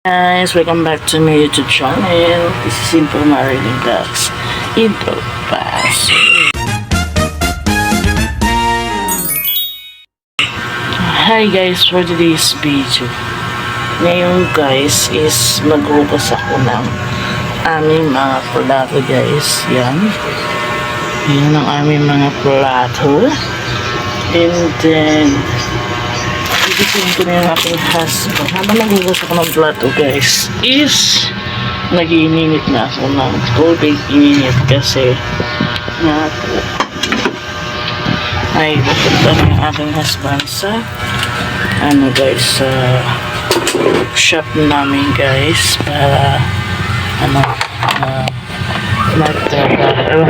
Guys, welcome back to my YouTube channel. This is Simple Marilyn Vlogs. Intro pass. Hi guys, for today's video. Ngayon guys is maghugas ako ng aming mga plato guys. Yan. Yan ang aming mga plato. And then ibitin ko na yung aking husband. Habang naghugas ako ng plato guys is nag-iinit na ako ng tubig. Ininit kasi nga po ay pupunta na yung aking husband sa guys sa shop namin guys para magtrabaho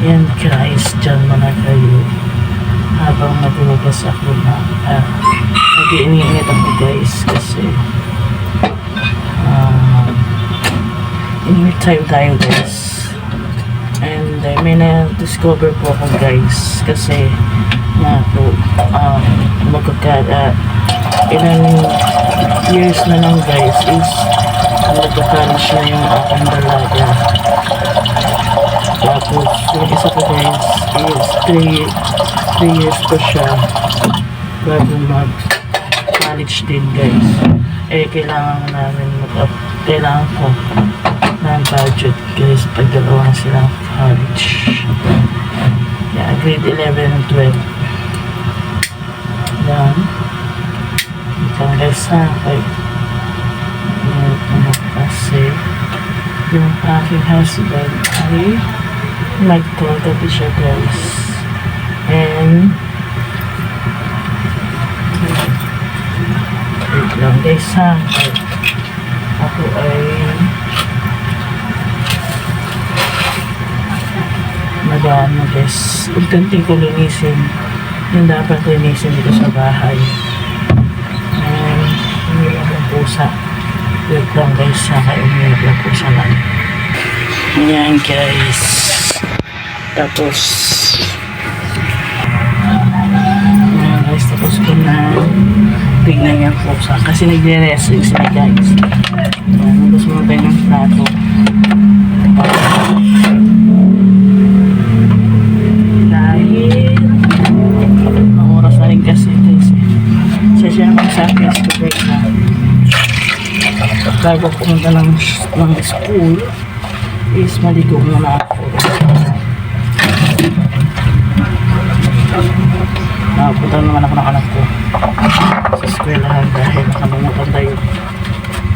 yan guys, dyan muna kayo habang naghugas ako na nag-iinit ako guys kasi init time tayo guys. And may na-discover po ako guys kasi nga po ilang years na lang guys is nagkakaroon na yung aking dalaga. Tapos yung isa ko guys is 3 years pa siya bago mag-college din guys. Kailangan ko ng budget guys pag dalawa na silang college. Yeah, grade 11 and 12. Yan. Ito guys ha. Kasi yung aking husband ay nagtagabi siya guys. And wait lang guys ha. Ako ay magano guys. Untanting ko linisin yung dapat linisin dito sa bahay. And hindi lang ang pusa. Wait lang guys ha. Umiyak lang pusa lang. Yan guys. Tapos yan guys. Tapos ko na tignan yung pusa. Kasi nagre-resting sila guys. Yan. Tapos muna tayo ng plato. Dahil ang oras na rin kasi guys. Siya naman sa akin guys na bago pumunta ng school is maligo muna ako. Nakapunta naman ako ng anak ko sa eskwelahan dahil nakalimutan tayo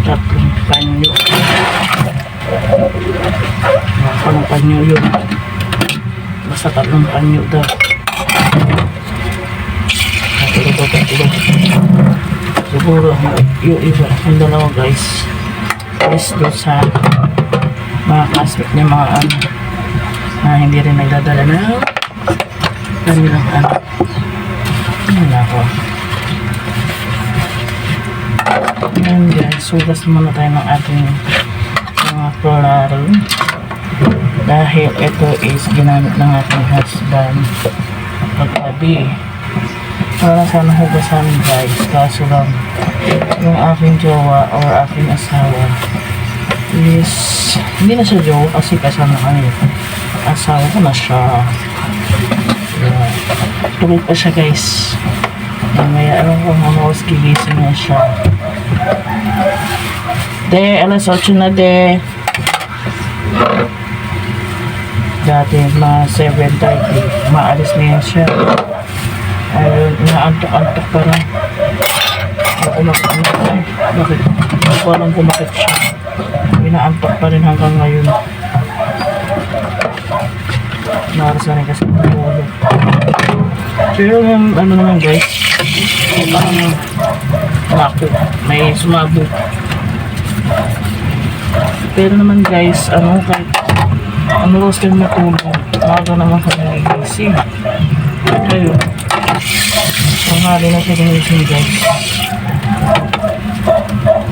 tatlong panyo. Nakapang panyo yun. Basta tatlong panyo daw. Siguro yung iba, yung dalawa guys is doon sa mga classmate niya, mga na hindi rin nagdadala na kanilang yun ako. Yan guys, sugas muna tayo ng ating mga plato dahil ito is ginamit ng ating husband pagkabi para sana hugasan guys. Kaso lang yung aking jowa or aking asawa is hindi na siya jowa kasi kasama kami. Asawa ko na siya. Tulog pa siya guys. Mamaya alam ko mamawis gigising na siya. De, alas 8 na de. Dati mga 7:30 maalis na yan siya. Ayun, inaantok-antok pa rin. Bakit? Hindi ko alam kung bakit siya. Inaantok pa rin hanggang ngayon. Naras na rin kasi tulog. Pero yung naman guys, parang ako, may sumabot. Pero naman guys, kahit oras kayo matulog, maaga naman kami nagising. Ayun. Panghali na siya ginising guys.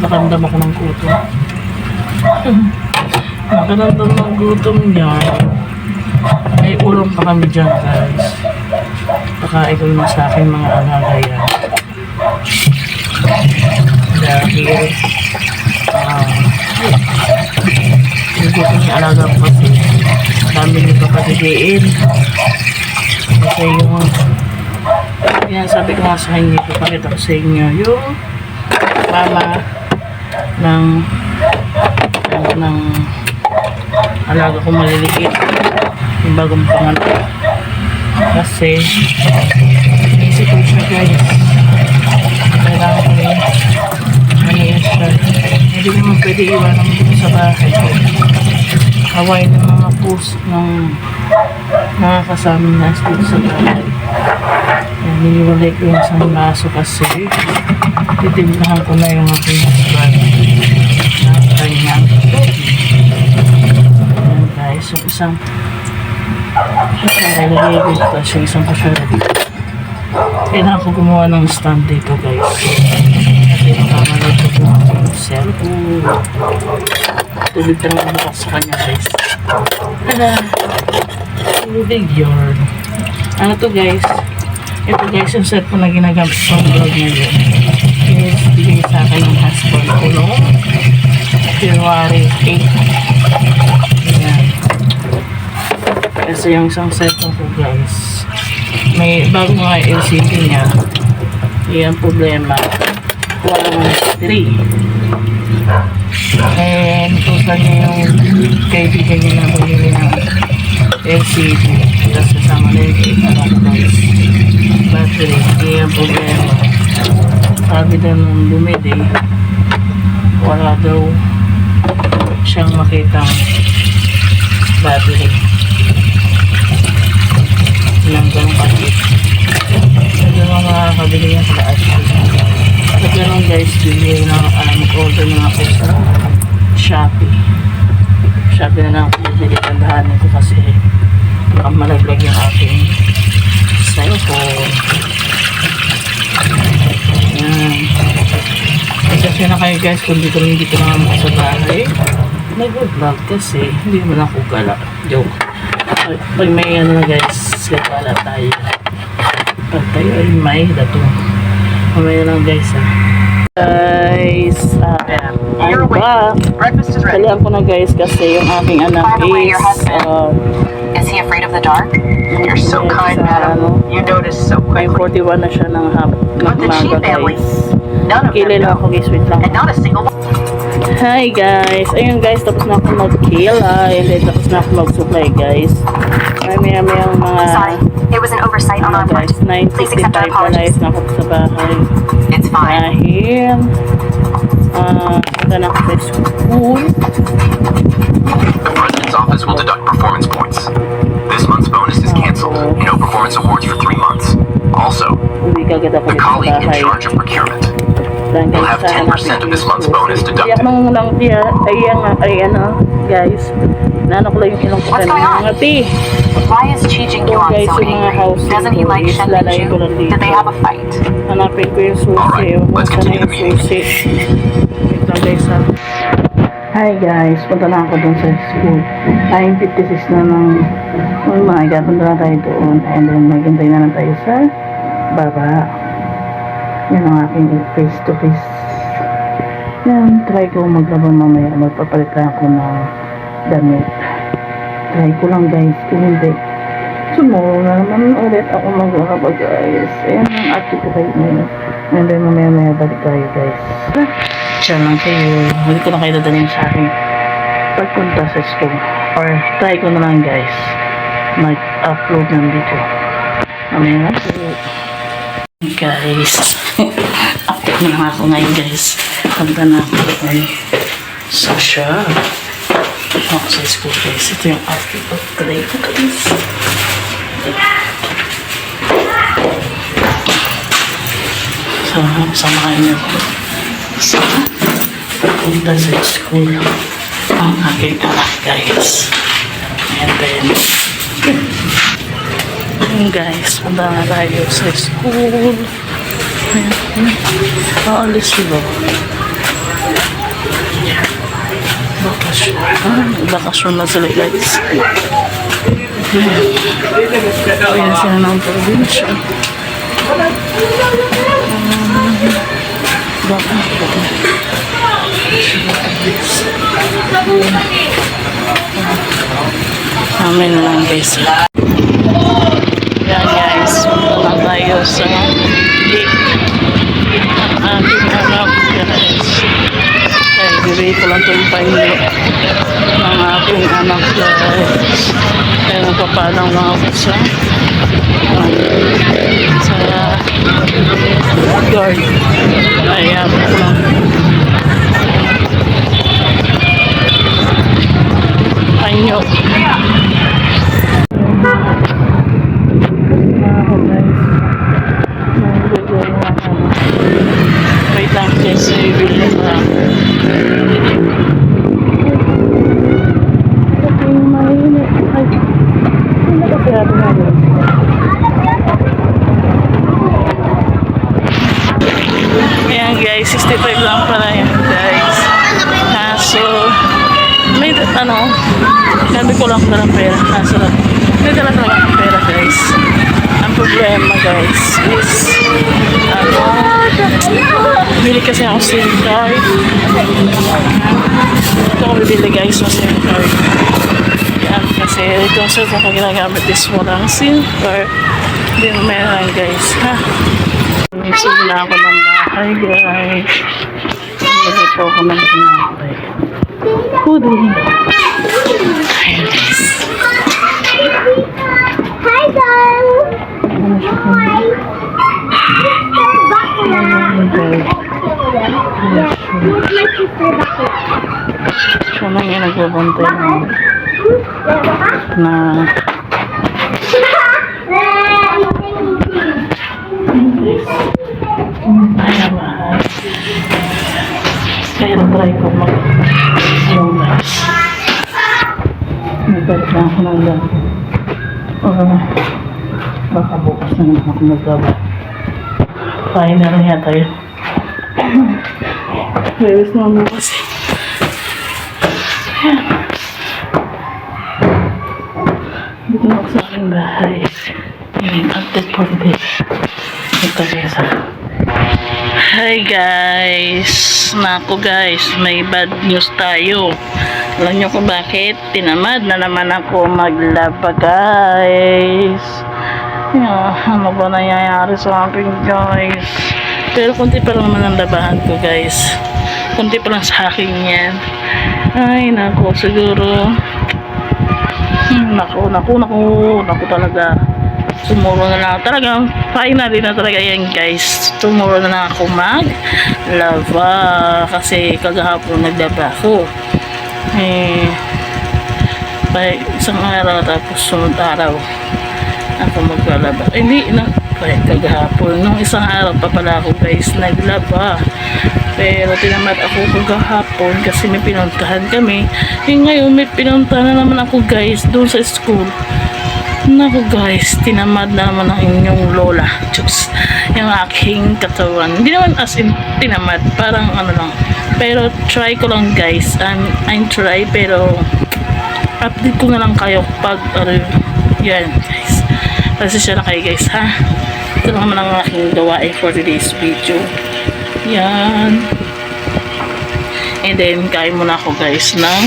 Nakandam ako ng kuto. Nakaramdam ng gutom niya. May ulam pa kami dyan, guys. Pakain ko na sa akin mga alaga yan. Dahil, yung gutom niya alaga ko kasi dami niyo papatigiin. Kasi yung, yan sabi ko nga sa inyo, ipapakita ko sa inyo yung mama ng alaga ko maliliit, yung bagong pangalan. Kasi isip ko siya, guys, kailangan ko rin ano yan siya, hindi naman pwede iwanan dito sa bahay ko. Hawaii ng mga post ng mga kasama na dito sa bahay. Yan, niliwalay ko yung isang baso kasi titimplahan ko na yung aking husband na kanyang tubig. Yan, guys, yung isang kutsara, lagay ko ito kasi yung isang kutsara dito. Kailangan ko gumawa ng stand dito, guys, kasi makamalad ko yung aking cellphone. Tubig ka naman bukas sa kanya, guys. Tada! Tubig yun. Ano to, guys? Ito, guys, yung cellphone na ginagamit sa vlog ngayon is bigay sa akin ng husband ko noong February 8. Ayan. Kasi yung isang cellphone ko, guys, may bago nga LCD niya. Yan problema. Walang battery. And tusan niya yung kaibigan niya na bumili ng LCD. Tapos kasama na yung battery. Yan problema. Sabi daw nung bumili, wala daw siyang makitang battery. Ilang ganong bakit. Sa ganong makakabili yan sa lahat. Sa ganong, guys, bili na mag-order na ako sa Shopee. Shopee na lang ako bibili. Tandahanin ko kasi baka malaglag yung aking cellphone. Ayan. Kasi na kayo, guys, kung dito lang ako sa bahay, nag-vlog kasi hindi naman ako gala. Joke. Pag may ano na, guys, gala tayo. Pag tayo ay may dato. Mamaya na lang, guys, ha. Guys, I'm back. Kalihan ko na, guys, kasi yung aking anak Is he afraid of the dark? You're so kind, madam. You noticed so may quickly. 41 na siya ng But the maga, Chi family, guys. none of them Kilay lang ako, know. guys, wait lang. And not a single one. Hi, guys. Ayun, guys, tapos na ako mag-kilay. And then, tapos na ako mag-supply, guys. May mga Sorry, it was an oversight on our part. guys, Please accept 9:55 our na apologies. live na ako sa bahay. It's fine. Dahil, punta na ako sa school. The President's office will deduct performance points. This month's bonus is canceled. No performance awards for 3 months. Also, Uwi kagad ako the dito sa colleague in bahay. charge of procurement Dahil will guys, have sa 10% of this month's bonus Iyak deducted. nang lang tiya. Ayan, guys. Naano ko lang yung ilong ko What's kanina. going on? Mga ti. Why is Chi Jing Yuan Guys, so yung mga angry? housing Doesn't he ko like is Shen lalayo ko lang Liju? dito. Did they have a fight? Hanapin ko yung susi. Alright, Ewan ko let's sana continue yung the meeting. susi. Wait lang, guys, ha. Hi, guys. Punta na ako dun sa school. 9:56 na ng umaga. Punta na tayo doon. And then, maghintay na lang tayo sa baba. Yan ang aking face-to-face. Yan, try ko maglaba mamaya. Magpapalit lang ako ng damit. Try ko lang, guys. Kung hindi, tomorrow na naman ulit ako maglaba, guys. Ayan ang active ko kayo ngayon. And then, mamaya balik tayo, guys. Diyan lang kayo. Hindi ko na kayo dadalhin sa akin pagpunta sa school. Or try ko na lang, guys, mag-upload ng video. Mamaya na po. Guys, update na lang ako ngayon, guys. Punta na ako sa shop. Ako sa school, guys. Ito yung outfit of today ko, guys. So, samahan niyo ko sa punta sa school ang aking anak, guys. And then, guys, punta na tayo sa school. Ayan, aalis sila. Bakasyon. Bakasyon na sila guys. Ayan sila ng probinsya. Bakasyon. Amin na lang guys. Yan guys. Punta tayo sa gate. Ang ating anak guys. Kaya bibigay ko lang ito yung pahingi ng aking anak guys. Kaya napapalang mga ako sa guard. Ayan ko lang. Panyo. Wait lang guys, bibili na. Mainit. Ay, hindi na kasi natin namin. Ayan guys, 65 lang pala yun guys. So, may sabi ko lang dalang pera. So, may dala talaga ng pera guys. Ang problema guys is, bili kasi ako SIM card. Ito ko bibili guys ng SIM card. Yan, kasi itong cellphone ko ginagamit is walang SIM card. Hindi na meron guys, ha? Minsan na ako ng bahay guys. Bili po ako ng tinapay. Pudi. Ayan guys. Hi guys! Hi! Here's my sister Bucket. Siya lang yung nagbabantay na ayan ba? Kaya na-try ko yung guys. Nagbalik na ako ng lang. Baka bukas na naman ako maglaba. Final yata yun. Pwede naman bukas eh. Dito na ako sa aking bahay. Yung update for the day. Ito guys. Hi guys. Naku guys, may bad news tayo. Alam nyo kung bakit? Tinamad na naman ako maglaba guys. Ano ba nangyayari sa akin guys? Pero kunti pa lang naman ang labahan ko guys. Kunti pa lang sa akin yan. Ay naku, siguro naku talaga. Tomorrow na lang talagang finally na talaga yan guys. Tomorrow na lang ako maglaba kasi kagahapon naglaba ako. Isang araw tapos sunod araw ako maglalaba. Hindi na kagahapon. Nung isang araw pa pala ako guys naglaba. Pero tinamad ako kagahapon kasi may pinuntahan kami. Ngayon may pinuntahan na naman ako guys doon sa school. Naku guys, tinamad na naman ang inyong lola. Diyos, yung aking katawan. Hindi naman as in tinamad, parang ano lang. Pero try ko lang guys. I'm try pero update ko na lang kayo pag yan guys. Pasensya na kayo guys ha. Ito naman ang aking gawain for today's video. Yan. And then kain muna ako guys ng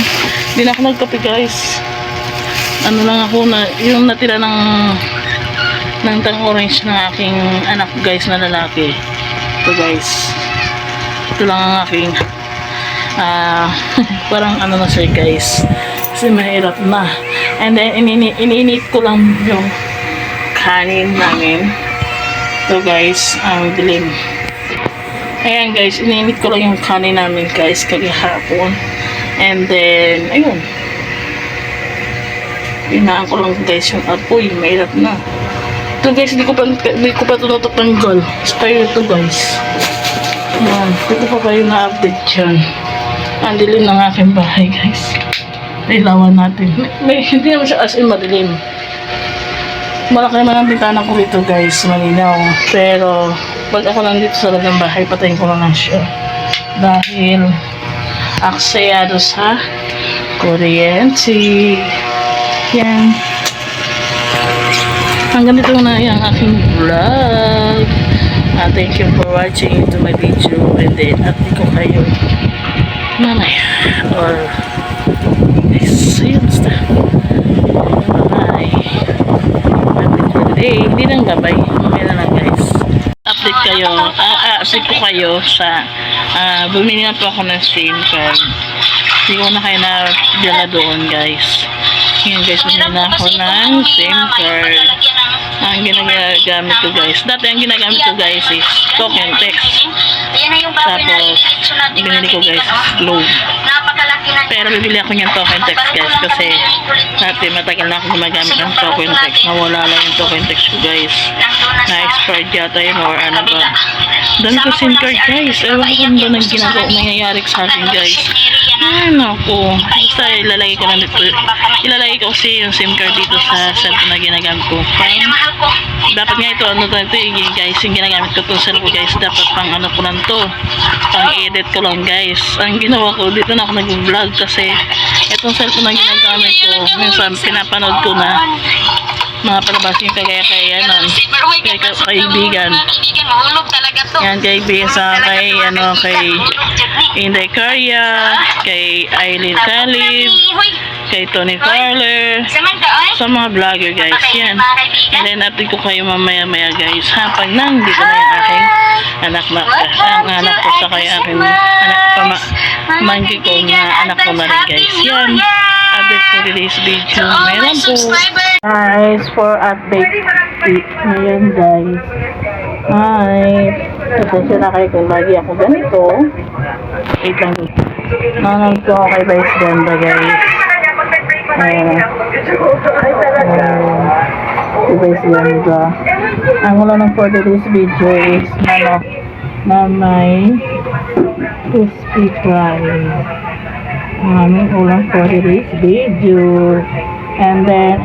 hindi na ako nagkape guys. Ano lang ako na yung natira ng tang orange ng aking anak guys na lalaki. Ito guys. Ito lang ang aking parang ano na siya guys. Kasi mahirap na. And then ininit ko lang yung kanin namin. Ito guys, ang dilim. Ayan guys, ininit ko lang yung kanin namin guys kagahapon. And then ayun. Inaan ko lang guys yung apoy, mahirap na. Ito guys, hindi ko pa ito natatanggal. Spire ito guys. Ayan, dito pa kayo na-update dyan. Ang dilim ng aking bahay guys. Ilawan natin. Hindi naman siya as in madilim. Malaki naman ang bintana ko rito guys, malinaw. Pero pag ako nandito sa loob ng bahay, patayin ko na lang siya. Dahil aksayado sa kuryente. Yan. Hanggang dito na yung aking vlog. Thank you for watching to my video, and then update ko kayo mamaya or next basta. Bye. Update for today. Hindi nang gabay. Mamaya na lang guys. Update kayo. Update ko kayo sa bumili na po ako ng SIM card. Hindi ko na kayo na doon guys. Ngayon guys, bumili na ako ng SIM card. Ang ginagamit ko guys. Dati ang ginagamit ko guys is token text. Tapos, binili ko guys load. Pero bibili ako ng token text guys kasi dati matagal na ako gumagamit ng token text. Nawala lang yung token text ko guys. Na-expired yata yun or ano ba. Dami ko SIM card guys. Ewan ko kung ba nang nangyayari sa akin guys. Ay naku. Basta ilalagay ko lang dito. Ilalagay ko kasi yung SIM card dito sa cellphone na ginagamit ko. Dapat nga ito ano to guys. Yung ginagamit ko itong cellphone guys. Dapat pang ano ko lang to. Pang edit ko lang guys. Ang ginawa ko dito na ako nag-vlog kasi itong cellphone na ginagamit ko. Minsan pinapanood ko na mga palabas yung kagaya kay ano kay kaibigan yan kaibigan sa kay ano kay Inday Carya, kay Eileen Talib, kay Tony Fowler, sa mga vlogger guys yan. And then update ko kayo mamaya guys ha pag nandito na yung aking anak na ang anak ko sa kay aking anak pamangkin ko na anak ko na rin guys yan. Update for today's video meron po guys for update ngayon guys. Hi, pasensya na kayo kung lagi ako ganito. Wait lang guys, nanonood ko ako kay Vice Ganda guys. Si Vice Ganda ang ulo ng for today's video is na may crispy fry. Aming ulam for today's video. And then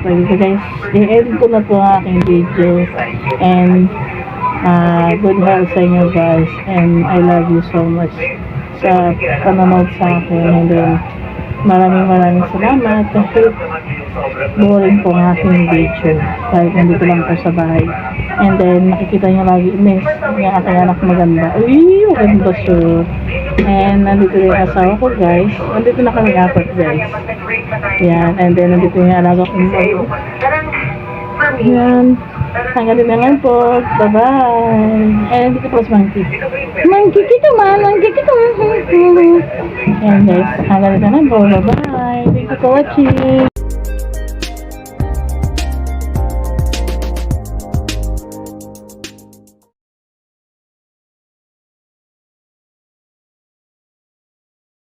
pwede ko guys i-edit ko na po ang aking video. And good health sa inyo guys, and I love you so much sa panonood sa akin. And then maraming salamat kasi boring po ang aking video kahit nandito lang po sa bahay. And then nakikita nyo lagi miss yung aking anak maganda. Uy, maganda siya. And nandito yung asawa ko guys. Nandito na kami apat guys. Yan. And then nandito yung alaga ko. Yan. Hanggang din na lang po. Bye-bye. And dito po si Monkey. Monkey kito man. Monkey kito. Yan guys. Hanggang din na lang po. Bye-bye. Thank you for watching.